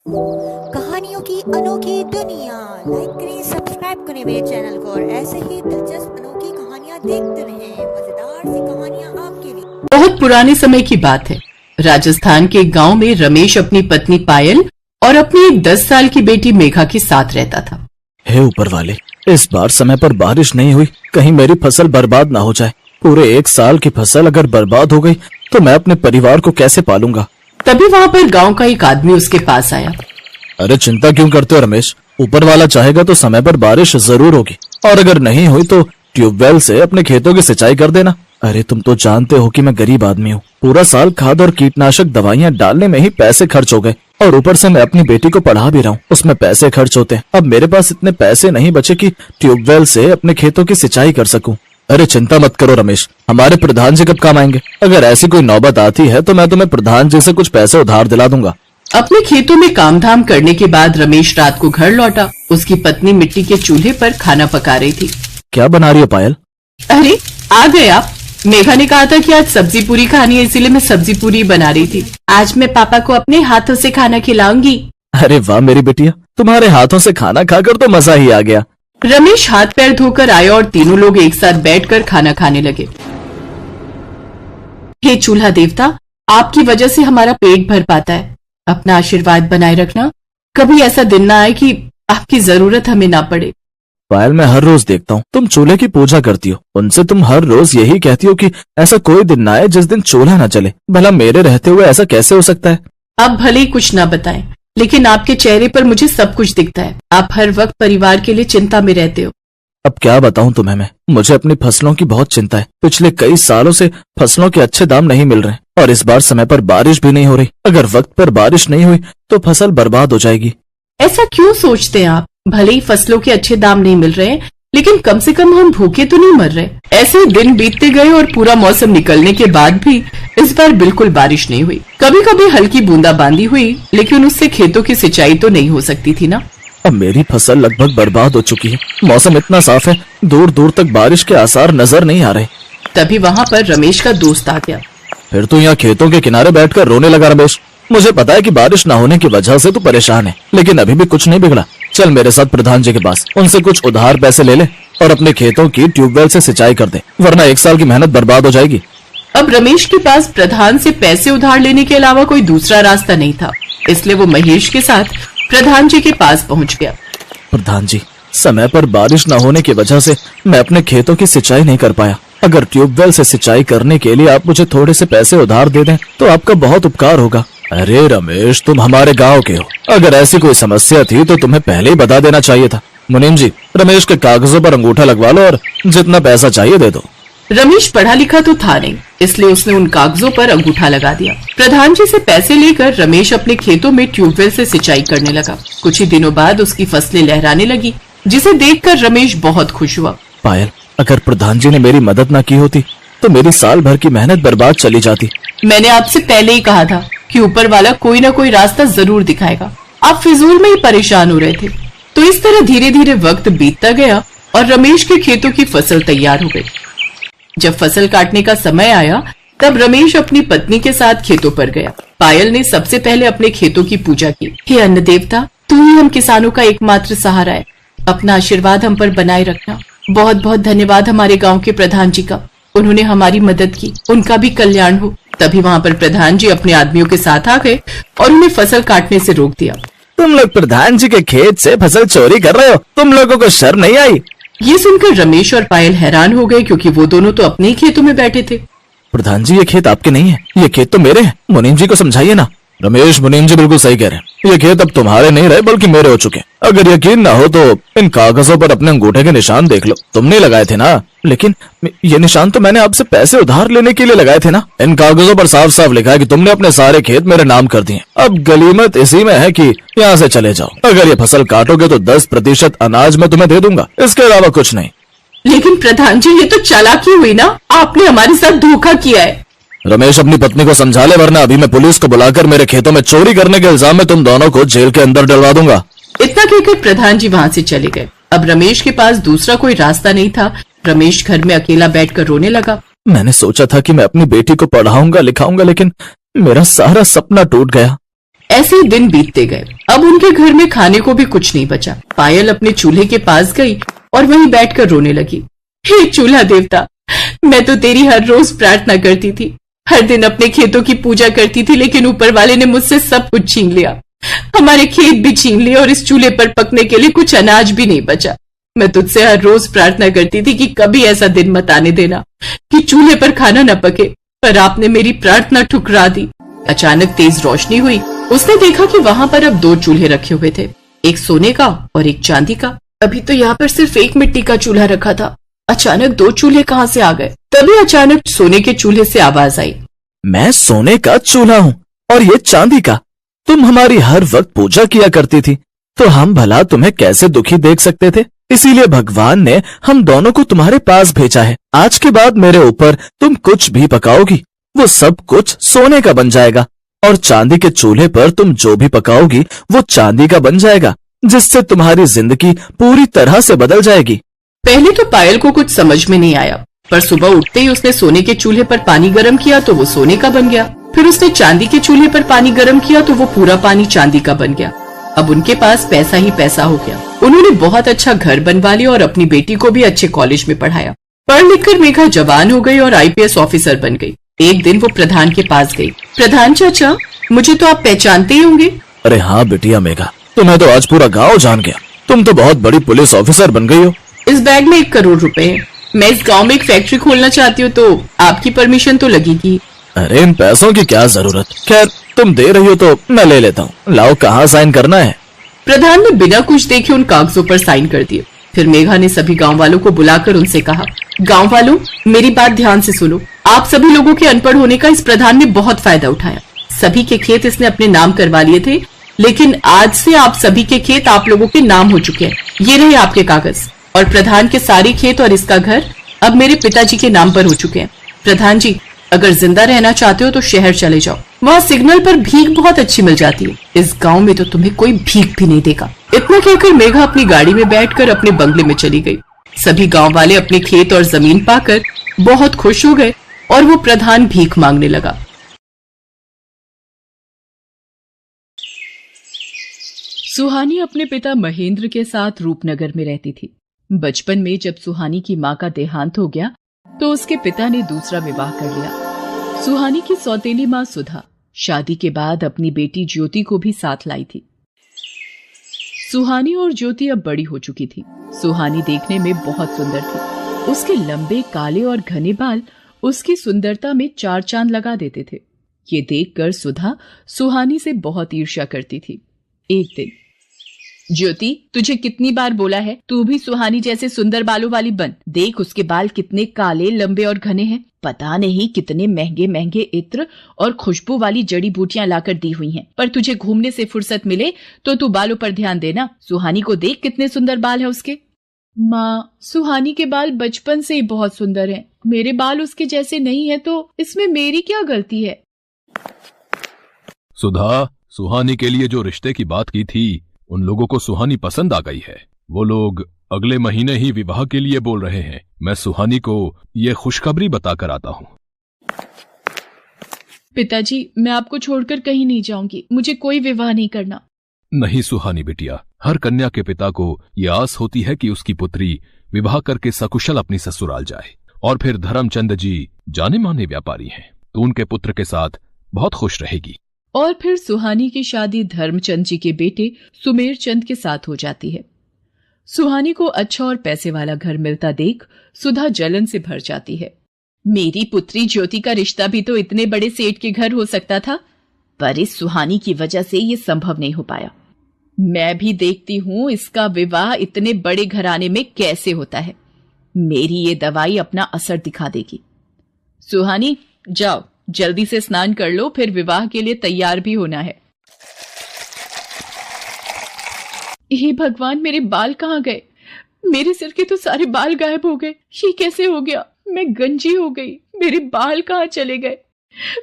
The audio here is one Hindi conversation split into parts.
कहानियों की अनोखी दुनिया। लाइक करें, सब्सक्राइब करें मेरे चैनल को और ऐसे ही दिलचस्प अनोखी कहानियाँ देखते रहें। मजेदार सी कहानियाँ आपके लिए। बहुत पुराने समय की बात है। राजस्थान के एक गांव में रमेश अपनी पत्नी पायल और अपनी एक 10 साल की बेटी मेघा के साथ रहता था। हे ऊपर वाले, इस बार समय पर बारिश नहीं हुई, कहीं मेरी फसल बर्बाद ना हो जाए। पूरे 1 साल की फसल अगर बर्बाद हो गई तो मैं अपने परिवार को कैसे पालूंगा। तभी वहाँ पर गांव का एक आदमी उसके पास आया। अरे चिंता क्यों करते हो रमेश, ऊपर वाला चाहेगा तो समय पर बारिश जरूर होगी, और अगर नहीं हुई तो ट्यूबवेल से अपने खेतों की सिंचाई कर देना। अरे तुम तो जानते हो कि मैं गरीब आदमी हूँ। पूरा साल खाद और कीटनाशक दवाइयाँ डालने में ही पैसे खर्च हो गए, और ऊपर से मैं अपनी बेटी को पढ़ा भी रहा हूँ, उसमें पैसे खर्च होते हैं। अब मेरे पास इतने पैसे नहीं बचे कि ट्यूबवेल से अपने खेतों की सिंचाई कर सकूं। अरे चिंता मत करो रमेश, हमारे प्रधान जी कब काम आएंगे। अगर ऐसी कोई नौबत आती है तो मैं तुम्हें प्रधान जी से कुछ पैसे उधार दिला दूंगा। अपने खेतों में काम धाम करने के बाद रमेश रात को घर लौटा। उसकी पत्नी मिट्टी के चूल्हे पर खाना पका रही थी। क्या बना रही हो पायल? अरे आ गए आप। मेघा ने कहा था कि आज सब्जी पूरी खानी है, इसीलिए मैं सब्जी पूरी बना रही थी। आज मैं पापा को अपने हाथों से खाना खिलाऊंगी। अरे वाह मेरी बेटिया, तुम्हारे हाथों से खाना खाकर तो मजा ही आ गया। रमेश हाथ पैर धोकर आया और तीनों लोग एक साथ बैठकर खाना खाने लगे। हे चूल्हा देवता, आपकी वजह से हमारा पेट भर पाता है। अपना आशीर्वाद बनाए रखना, कभी ऐसा दिन ना आए कि आपकी जरूरत हमें ना पड़े। पायल, मैं हर रोज देखता हूँ तुम चूल्हे की पूजा करती हो। उनसे तुम हर रोज यही कहती हो कि ऐसा कोई दिन ना आए जिस दिन चूल्हा ना चले। भला मेरे रहते हुए ऐसा कैसे हो सकता है? आप भले ही कुछ ना बताएं, लेकिन आपके चेहरे पर मुझे सब कुछ दिखता है। आप हर वक्त परिवार के लिए चिंता में रहते हो। अब क्या बताऊं तुम्हें मैं, मुझे अपनी फसलों की बहुत चिंता है। पिछले कई सालों से फसलों के अच्छे दाम नहीं मिल रहे, और इस बार समय पर बारिश भी नहीं हो रही। अगर वक्त पर बारिश नहीं हुई तो फसल बर्बाद हो जाएगी। ऐसा क्यों सोचते हैं आप? भले ही फसलों के अच्छे दाम नहीं मिल रहे, लेकिन कम से कम हम भूखे तो नहीं मर रहे। ऐसे ही दिन बीतते गए और पूरा मौसम निकलने के बाद भी इस बार बिल्कुल बारिश नहीं हुई। कभी कभी हल्की बूंदाबांदी हुई, लेकिन उससे खेतों की सिंचाई तो नहीं हो सकती थी ना। अब मेरी फसल लगभग बर्बाद हो चुकी है। मौसम इतना साफ है, दूर दूर तक बारिश के आसार नजर नहीं आ रहे। तभी वहाँ पर रमेश का दोस्त आ गया। फिर तो यहाँ खेतों के किनारे बैठकर रोने लगा रमेश। मुझे पता है कि बारिश न होने की वजह से तू परेशान है, लेकिन अभी भी कुछ नहीं बिगड़ा। चल मेरे साथ प्रधान जी के पास, उनसे कुछ उधार पैसे ले ले और अपने खेतों की ट्यूबवेल से सिंचाई कर दे, वरना 1 साल की मेहनत बर्बाद हो जाएगी। अब रमेश के पास प्रधान से पैसे उधार लेने के अलावा कोई दूसरा रास्ता नहीं था, इसलिए वो महेश के साथ प्रधान जी के पास पहुंच गया। प्रधान जी, समय पर बारिश न होने की वजह से मैं अपने खेतों की सिंचाई नहीं कर पाया। अगर ट्यूबवेल से सिंचाई करने के लिए आप मुझे थोड़े से पैसे उधार दे दें तो आपका बहुत उपकार होगा। अरे रमेश, तुम हमारे गांव के हो, अगर ऐसी कोई समस्या थी तो तुम्हें पहले ही बता देना चाहिए था। मुनीम जी, रमेश के कागजों पर अंगूठा लगवा लो और जितना पैसा चाहिए दे दो। रमेश पढ़ा लिखा तो था नहीं, इसलिए उसने उन कागजों पर अंगूठा लगा दिया। प्रधान जी से पैसे लेकर रमेश अपने खेतों में ट्यूबवेल से सिंचाई करने लगा। कुछ ही दिनों बाद उसकी फसलें लहराने लगी, जिसे देखकर रमेश बहुत खुश हुआ। पायल, अगर प्रधान जी ने मेरी मदद न की होती तो मेरी साल भर की मेहनत बर्बाद चली जाती। मैंने आपसे पहले ही कहा था कि ऊपर वाला कोई ना कोई रास्ता जरूर दिखाएगा। आप फिजूल में ही परेशान हो रहे थे। तो इस तरह धीरे धीरे वक्त बीतता गया और रमेश के खेतों की फसल तैयार हो गई। जब फसल काटने का समय आया तब रमेश अपनी पत्नी के साथ खेतों पर गया। पायल ने सबसे पहले अपने खेतों की पूजा की। हे अन्न देवता, तू ही हम किसानों का एकमात्र सहारा है। अपना आशीर्वाद हम पर बनाए रखना। बहुत बहुत धन्यवाद हमारे गांव के प्रधान जी का, उन्होंने हमारी मदद की, उनका भी कल्याण हो। तभी वहाँ पर प्रधान जी अपने आदमियों के साथ आ गए और उन्हें फसल काटने से रोक दिया। तुम लोग प्रधान जी के खेत से फसल चोरी कर रहे हो, तुम लोगों को शर्म नहीं आई? ये सुनकर रमेश और पायल हैरान हो गए, क्योंकि वो दोनों तो अपने ही खेतों में बैठे थे। प्रधान जी, ये खेत आपके नहीं है, ये खेत तो मेरे हैं। मुनीम जी को समझाइए ना। रमेश, मुनीम जी बिल्कुल सही कह रहे हैं। ये खेत अब तुम्हारे नहीं रहे बल्कि मेरे हो चुके। अगर यकीन ना हो तो इन कागजों पर अपने अंगूठे के निशान देख लो, तुमने लगाए थे ना। लेकिन ये निशान तो मैंने आपसे पैसे उधार लेने के लिए लगाए थे ना। इन कागजों पर साफ साफ लिखा है कि तुमने अपने सारे खेत मेरे नाम कर दिए। अब गनीमत इसी में है कि यहाँ से चले जाओ। अगर ये फसल काटोगे तो 10% अनाज मैं तुम्हें दे दूंगा, इसके अलावा कुछ नहीं। लेकिन प्रधान जी, ये तो चालाकी हुई ना, आपने हमारे साथ धोखा किया है। रमेश, अपनी पत्नी को समझा ले, वरना अभी मैं पुलिस को बुलाकर मेरे खेतों में चोरी करने के इल्जाम में तुम दोनों को जेल के अंदर डलवा दूंगा। इतना कहकर प्रधान जी वहाँ से चले गए। अब रमेश के पास दूसरा कोई रास्ता नहीं था। रमेश घर में अकेला बैठकर रोने लगा। मैंने सोचा था कि मैं अपनी बेटी को पढ़ाऊंगा लिखाऊंगा, लेकिन मेरा सारा सपना टूट गया। ऐसे ही दिन बीतते गए। अब उनके घर में खाने को भी कुछ नहीं बचा। पायल अपने चूल्हे के पास गई और वहीं बैठकर रोने लगी। हे चूल्हा देवता, मैं तो तेरी हर रोज प्रार्थना करती थी, हर दिन अपने खेतों की पूजा करती थी, लेकिन ऊपर वाले ने मुझसे सब कुछ छीन लिया। हमारे खेत भी छीन लिए और इस चूल्हे पर पकने के लिए कुछ अनाज भी नहीं बचा। मैं तुझसे हर रोज प्रार्थना करती थी कि कभी ऐसा दिन मत आने देना कि चूल्हे पर खाना न पके, पर आपने मेरी प्रार्थना ठुकरा दी। अचानक तेज रोशनी हुई। उसने देखा कि वहां पर अब 2 चूल्हे रखे हुए थे, एक सोने का और एक चांदी का। अभी तो यहाँ पर सिर्फ एक मिट्टी का चूल्हा रखा था, अचानक 2 चूल्हे कहाँ से आ गए? तभी अचानक सोने के चूल्हे से आवाज आई, मैं सोने का चूल्हा हूँ और ये चांदी का। तुम हमारी हर वक्त पूजा किया करती थी, तो हम भला तुम्हें कैसे दुखी देख सकते थे? इसीलिए भगवान ने हम दोनों को तुम्हारे पास भेजा है। आज के बाद मेरे ऊपर तुम कुछ भी पकाओगी वो सब कुछ सोने का बन जाएगा, और चांदी के चूल्हे पर तुम जो भी पकाओगी वो चांदी का बन जाएगा, जिससे तुम्हारी जिंदगी पूरी तरह से बदल जाएगी। पहले तो पायल को कुछ समझ में नहीं आया, पर सुबह उठते ही उसने सोने के चूल्हे पर पानी गर्म किया तो वो सोने का बन गया। फिर उसने चांदी के चूल्हे पर पानी गर्म किया तो वो पूरा पानी चांदी का बन गया। अब उनके पास पैसा ही पैसा हो गया। उन्होंने बहुत अच्छा घर बनवा लिया और अपनी बेटी को भी अच्छे कॉलेज में पढ़ाया। पढ़ लिखकर मेघा जवान हो गई और IPS ऑफिसर बन गई। एक दिन वो प्रधान के पास गई। प्रधान चाचा, मुझे तो आप पहचानते ही होंगे। अरे हाँ बिटिया मेघा, तुम्हें तो आज पूरा गांव जान गया। तुम तो बहुत बड़ी पुलिस ऑफिसर बन गई हो। इस बैग में 1 करोड़ रुपए है। मैं इस गांव में एक फैक्ट्री खोलना चाहती हूँ, तो आपकी परमिशन तो लगेगी। अरे इन पैसों की क्या जरूरत, खैर तुम दे रही हो तो मैं ले लेता हूँ। लाओ, कहाँ साइन करना है? प्रधान ने बिना कुछ देखे उन कागजों पर साइन कर दिए। फिर मेघा ने सभी गांव वालों को बुलाकर उनसे कहा, गांव वालों, मेरी बात ध्यान से सुनो। आप सभी लोगों के अनपढ़ होने का इस प्रधान ने बहुत फायदा उठाया। सभी के खेत इसने अपने नाम करवा लिए थे, लेकिन आज से आप सभी के खेत आप लोगों के नाम हो चुके हैं। ये रहे आपके कागज। और प्रधान के सारे खेत और इसका घर अब मेरे पिताजी के नाम पर हो चुके हैं। प्रधान जी, अगर जिंदा रहना चाहते हो तो शहर चले जाओ, वहाँ सिग्नल पर भीख बहुत अच्छी मिल जाती है। इस गांव में तो तुम्हें कोई भीख भी नहीं देगा। इतना कहकर मेघा अपनी गाड़ी में बैठकर अपने बंगले में चली गई। सभी गांव वाले अपने खेत और जमीन पाकर बहुत खुश हो गए और वो प्रधान भीख मांगने लगा। सुहानी अपने पिता महेंद्र के साथ रूपनगर में रहती थी। बचपन में जब सुहानी की माँ का देहांत हो गया तो उसके पिता ने दूसरा विवाह कर लिया। सुहानी की सौतेली माँ सुधा शादी के बाद अपनी बेटी ज्योति को भी साथ लाई थी। सुहानी और ज्योति अब बड़ी हो चुकी थी। सुहानी देखने में बहुत सुंदर थी। उसके लंबे काले और घने बाल उसकी सुंदरता में 4 चांद लगा देते थे। ये देखकर सुधा सुहानी से बहुत ईर्ष्या करती थी। एक दिन, ज्योति, तुझे कितनी बार बोला है तू भी सुहानी जैसे सुंदर बालों वाली बन। देख उसके बाल कितने काले, लंबे और घने हैं। पता नहीं कितने महंगे महंगे इत्र और खुशबू वाली जड़ी बूटियां लाकर दी हुई हैं। पर तुझे घूमने से फुर्सत मिले तो तू बालों पर ध्यान देना। सुहानी को देख कितने सुंदर बाल है उसके। माँ, सुहानी के बाल बचपन से ही बहुत सुंदर हैं। मेरे बाल उसके जैसे नहीं है तो इसमें मेरी क्या गलती है? सुधा, सुहानी के लिए जो रिश्ते की बात की थी उन लोगों को सुहानी पसंद आ गई है। वो लोग अगले महीने ही विवाह के लिए बोल रहे हैं। मैं सुहानी को ये खुशखबरी बताकर आता हूँ। पिताजी, मैं आपको छोड़कर कहीं नहीं जाऊंगी। मुझे कोई विवाह नहीं करना। नहीं सुहानी बिटिया, हर कन्या के पिता को ये आस होती है कि उसकी पुत्री विवाह करके सकुशल अपनी ससुराल जाए। और फिर धर्मचंद जी जाने माने व्यापारी हैं, तो उनके पुत्र के साथ बहुत खुश रहेगी। और फिर सुहानी की शादी धर्मचंद जी के बेटे सुमेर चंद के साथ हो जाती है। सुहानी को अच्छा और पैसे वाला घर मिलता देख सुधा जलन से भर जाती है। मेरी पुत्री ज्योति का रिश्ता भी तो इतने बड़े सेठ के घर हो सकता था, पर इस सुहानी की वजह से ये संभव नहीं हो पाया। मैं भी देखती हूँ इसका विवाह इतने बड़े घराने में कैसे होता है। मेरी ये दवाई अपना असर दिखा देगी। सुहानी, जाओ जल्दी से स्नान कर लो, फिर विवाह के लिए तैयार भी होना है। हे भगवान, मेरे बाल कहाँ गए? मेरे सिर के तो सारे बाल गायब हो गए। ये कैसे हो गया? मैं गंजी हो गई। मेरे बाल कहाँ चले गए?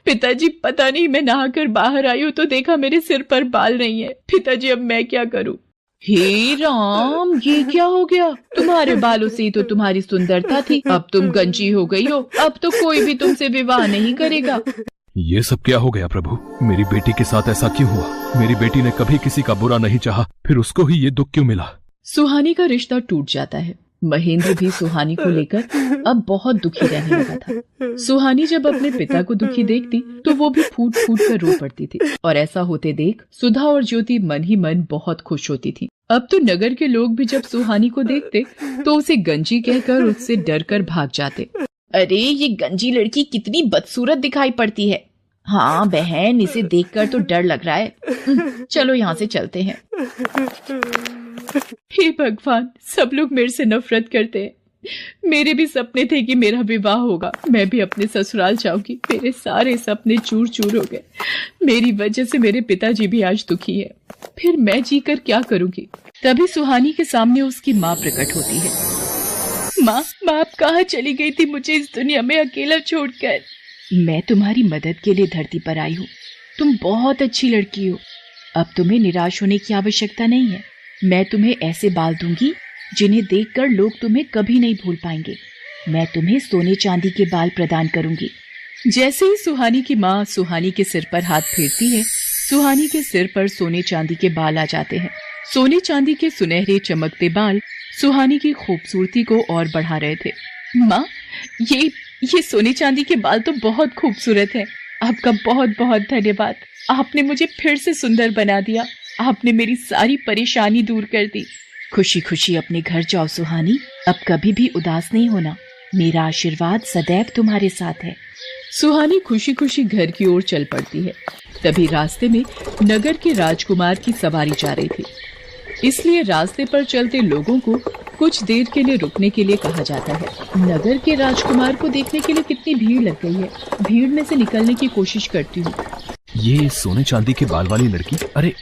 पिताजी, पता नहीं, मैं नहाकर बाहर आई हूँ तो देखा मेरे सिर पर बाल नहीं है। पिताजी, अब मैं क्या करूँ? हे राम, ये क्या हो गया? तुम्हारे बालों से ही तो तुम्हारी सुंदरता थी, अब तुम गंजी हो गई हो। अब तो कोई भी तुमसे विवाह नहीं करेगा। ये सब क्या हो गया प्रभु? मेरी बेटी के साथ ऐसा क्यों हुआ? मेरी बेटी ने कभी किसी का बुरा नहीं चाहा, फिर उसको ही ये दुख क्यों मिला? सुहानी का रिश्ता टूट जाता है। महेंद्र भी सुहानी को लेकर अब बहुत दुखी रहने लगा था। सुहानी जब अपने पिता को दुखी देखती तो वो भी फूट फूट कर रो पड़ती थी, और ऐसा होते देख सुधा और ज्योति मन ही मन बहुत खुश होती थी। अब तो नगर के लोग भी जब सुहानी को देखते तो उसे गंजी कहकर उससे डर कर भाग जाते। अरे ये गंजी लड़की कितनी बदसूरत दिखाई पड़ती है। हाँ बहन, इसे देखकर तो डर लग रहा है। चलो यहाँ से चलते हैं। हे भगवान, सब लोग मेरे से नफरत करते हैं। मेरे भी सपने थे कि मेरा विवाह होगा, मैं भी अपने ससुराल जाऊंगी। मेरे सारे सपने चूर चूर हो गए। मेरी वजह से मेरे पिताजी भी आज दुखी है। फिर मैं जीकर क्या करूंगी? तभी सुहानी के सामने उसकी माँ प्रकट होती है। माँ, आप कहाँ चली गई थी मुझे इस दुनिया में अकेला छोड़कर? मैं तुम्हारी मदद के लिए धरती पर आई हूँ। तुम बहुत अच्छी लड़की हो। अब तुम्हें निराश होने की आवश्यकता नहीं है। मैं तुम्हें ऐसे बाल दूंगी जिन्हें देखकर लोग तुम्हें कभी नहीं भूल पाएंगे। मैं तुम्हें सोने चांदी के बाल प्रदान करूंगी। जैसे ही सुहानी की माँ सुहानी के सिर पर हाथ फेरती है, सुहानी के सिर पर सोने चांदी के बाल आ जाते हैं। सोने चांदी के सुनहरे चमकते बाल सुहानी की खूबसूरती को और बढ़ा रहे थे। माँ, ये सोने चांदी के बाल तो बहुत खूबसूरत है। आपका बहुत बहुत धन्यवाद। आपने मुझे फिर से सुंदर बना दिया। आपने मेरी सारी परेशानी दूर कर दी। खुशी खुशी अपने घर जाओ सुहानी। अब कभी भी उदास नहीं होना। मेरा आशीर्वाद सदैव तुम्हारे साथ है। सुहानी खुशी खुशी घर की ओर चल पड़ती है। तभी रास्ते में नगर के राजकुमार की सवारी जा रही थी, इसलिए रास्ते पर चलते लोगों को कुछ देर के लिए रुकने के लिए कहा जाता है। नगर के राजकुमार को देखने के लिए कितनी भीड़ लग गई है। भीड़ में से निकलने की कोशिश करती हूँ। ये सोने चांदी के बाल वाली लड़की, अरे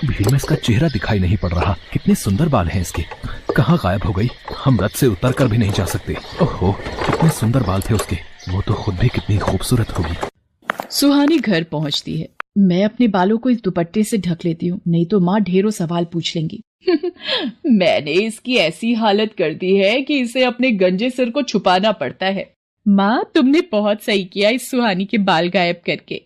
भीड़ में इसका चेहरा दिखाई नहीं पड़ रहा। कितने सुंदर बाल हैं इसके। कहाँ गायब हो गई? हम रथ से उतर कर भी नहीं जा सकते। ओहो, कितने सुंदर बाल थे उसके। वो तो खुद भी कितनी खूबसूरत होगी। सुहानी घर पहुँचती है। मैं अपने बालों को इस दुपट्टे से ढक लेती हूँ, नहीं तो माँ ढेरों सवाल पूछ लेंगी। मैंने इसकी ऐसी हालत कर दी है कि इसे अपने गंजे सिर को छुपाना पड़ता है। माँ, तुमने बहुत सही किया इस सुहानी के बाल गायब करके।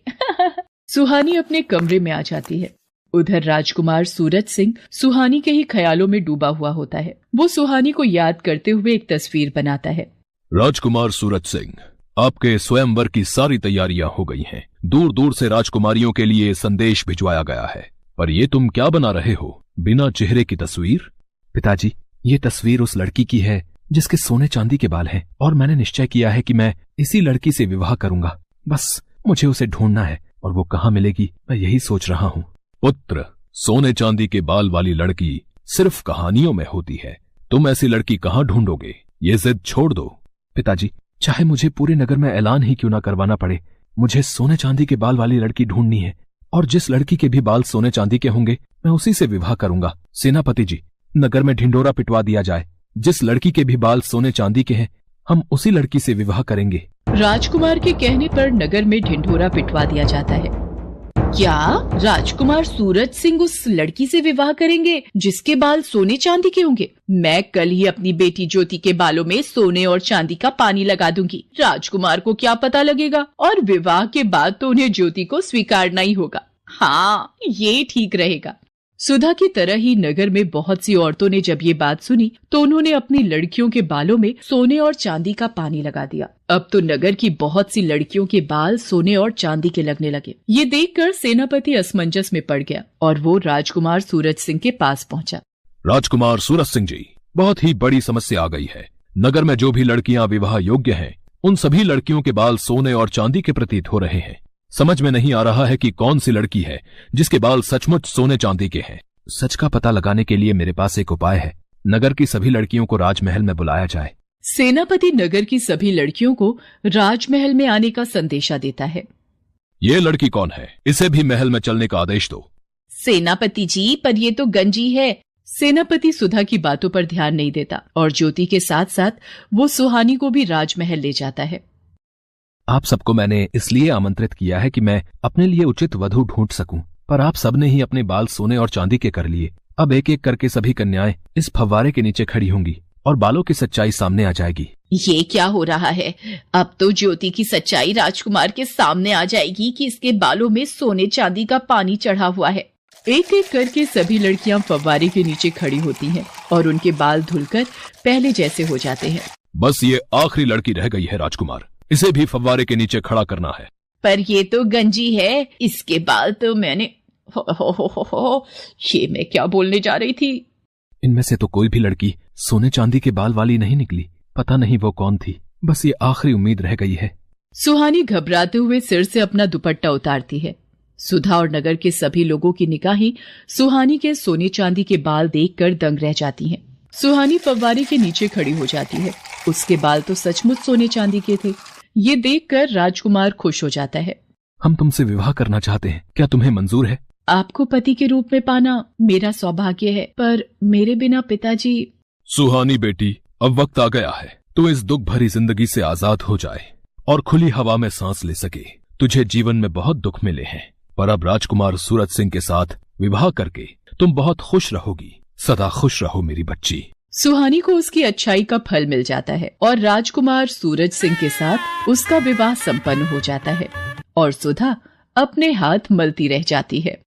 सुहानी अपने कमरे में आ जाती है। उधर राजकुमार सूरज सिंह सुहानी के ही ख्यालों में डूबा हुआ होता है। वो सुहानी को याद करते हुए एक तस्वीर बनाता है। राजकुमार सूरज सिंह, आपके स्वयंवर की सारी तैयारियां हो गई हैं। दूर दूर से राजकुमारियों के लिए संदेश भिजवाया गया है। पर ये तुम क्या बना रहे हो? बिना चेहरे की तस्वीर? पिताजी, ये तस्वीर उस लड़की की है जिसके सोने चांदी के बाल हैं, और मैंने निश्चय किया है कि मैं इसी लड़की से विवाह करूंगा। बस मुझे उसे ढूंढना है, और वो कहाँ मिलेगी मैं यही सोच रहा हूँ। पुत्र, सोने चांदी के बाल वाली लड़की सिर्फ कहानियों में होती है। तुम ऐसी लड़की कहाँ ढूंढोगे? ये जिद छोड़ दो। पिताजी, चाहे मुझे पूरे नगर में ऐलान ही क्यों ना करवाना पड़े, मुझे सोने चांदी के बाल वाली लड़की ढूंढनी है, और जिस लड़की के भी बाल सोने चांदी के होंगे मैं उसी से विवाह करूंगा। सेनापति जी, नगर में ढिंडोरा पिटवा दिया जाए। जिस लड़की के भी बाल सोने चांदी के हैं, हम उसी लड़की से विवाह करेंगे। राजकुमार के कहने पर नगर में ढिंढोरा पिटवा दिया जाता है। क्या राजकुमार सूरज सिंह उस लड़की से विवाह करेंगे जिसके बाल सोने चांदी के होंगे? मैं कल ही अपनी बेटी ज्योति के बालों में सोने और चांदी का पानी लगा दूंगी। राजकुमार को क्या पता लगेगा, और विवाह के बाद तो उन्हें ज्योति को स्वीकारना ही होगा। हाँ, ये ठीक रहेगा। सुधा की तरह ही नगर में बहुत सी औरतों ने जब ये बात सुनी तो उन्होंने अपनी लड़कियों के बालों में सोने और चांदी का पानी लगा दिया। अब तो नगर की बहुत सी लड़कियों के बाल सोने और चांदी के लगने लगे। ये देखकर सेनापति असमंजस में पड़ गया और वो राजकुमार सूरज सिंह के पास पहुंचा। राजकुमार सूरज सिंह जी, बहुत ही बड़ी समस्या आ गई है। नगर में जो भी लड़कियां विवाह योग्य हैं, उन सभी लड़कियों के बाल सोने और चांदी के प्रतीत हो रहे हैं। समझ में नहीं आ रहा है कि कौन सी लड़की है जिसके बाल सचमुच सोने चांदी के हैं। सच का पता लगाने के लिए मेरे पास एक उपाय है। नगर की सभी लड़कियों को राजमहल में बुलाया जाए। सेनापति नगर की सभी लड़कियों को राजमहल में आने का संदेशा देता है। ये लड़की कौन है? इसे भी महल में चलने का आदेश दो। सेनापति जी, पर ये तो गंजी है। सेनापति सुधा की बातों पर ध्यान नहीं देता और ज्योति के साथ साथ वो सुहानी को भी राजमहल ले जाता है। आप सबको मैंने इसलिए आमंत्रित किया है कि मैं अपने लिए उचित वधू ढूंढ सकूं, पर आप सबने ही अपने बाल सोने और चांदी के कर लिए। अब एक एक करके सभी कन्याएं इस फव्वारे के नीचे खड़ी होंगी और बालों की सच्चाई सामने आ जाएगी। ये क्या हो रहा है? अब तो ज्योति की सच्चाई राजकुमार के सामने आ जाएगी कि इसके बालों में सोने चांदी का पानी चढ़ा हुआ है। एक एक करके सभी लड़कियां फव्वारे के नीचे खड़ी होती हैं और उनके बाल धुलकर पहले जैसे हो जाते हैं। बस ये आखिरी लड़की रह गई है राजकुमार, इसे भी फव्वारे के नीचे खड़ा करना है। पर ये तो गंजी है, इसके बाल तो मैंने हो, ये मैं क्या बोलने जा रही थी। इनमें से तो कोई भी लड़की सोने चांदी के बाल वाली नहीं निकली। पता नहीं वो कौन थी। बस ये आखिरी उम्मीद रह गई है। सुहानी घबराते हुए सिर से अपना दुपट्टा उतारती है। सुधा और नगर के सभी लोगों की निगाहें सुहानी के सोने चांदी के बाल देखकर दंग रह जाती हैं। सुहानी फव्वारे के नीचे खड़ी हो जाती है। उसके बाल तो सचमुच सोने चांदी के थे। ये देखकर राजकुमार खुश हो जाता है। हम तुमसे विवाह करना चाहते हैं, क्या तुम्हें मंजूर है? आपको पति के रूप में पाना मेरा सौभाग्य है, पर मेरे बिना पिताजी। सुहानी बेटी, अब वक्त आ गया है तू इस दुख भरी जिंदगी से आजाद हो जाए और खुली हवा में सांस ले सके। तुझे जीवन में बहुत दुख मिले हैं, पर अब राजकुमार सूरज सिंह के साथ विवाह करके तुम बहुत खुश रहोगी। सदा खुश रहो मेरी बच्ची। सुहानी को उसकी अच्छाई का फल मिल जाता है और राजकुमार सूरज सिंह के साथ उसका विवाह संपन्न हो जाता है और सुधा अपने हाथ मलती रह जाती है।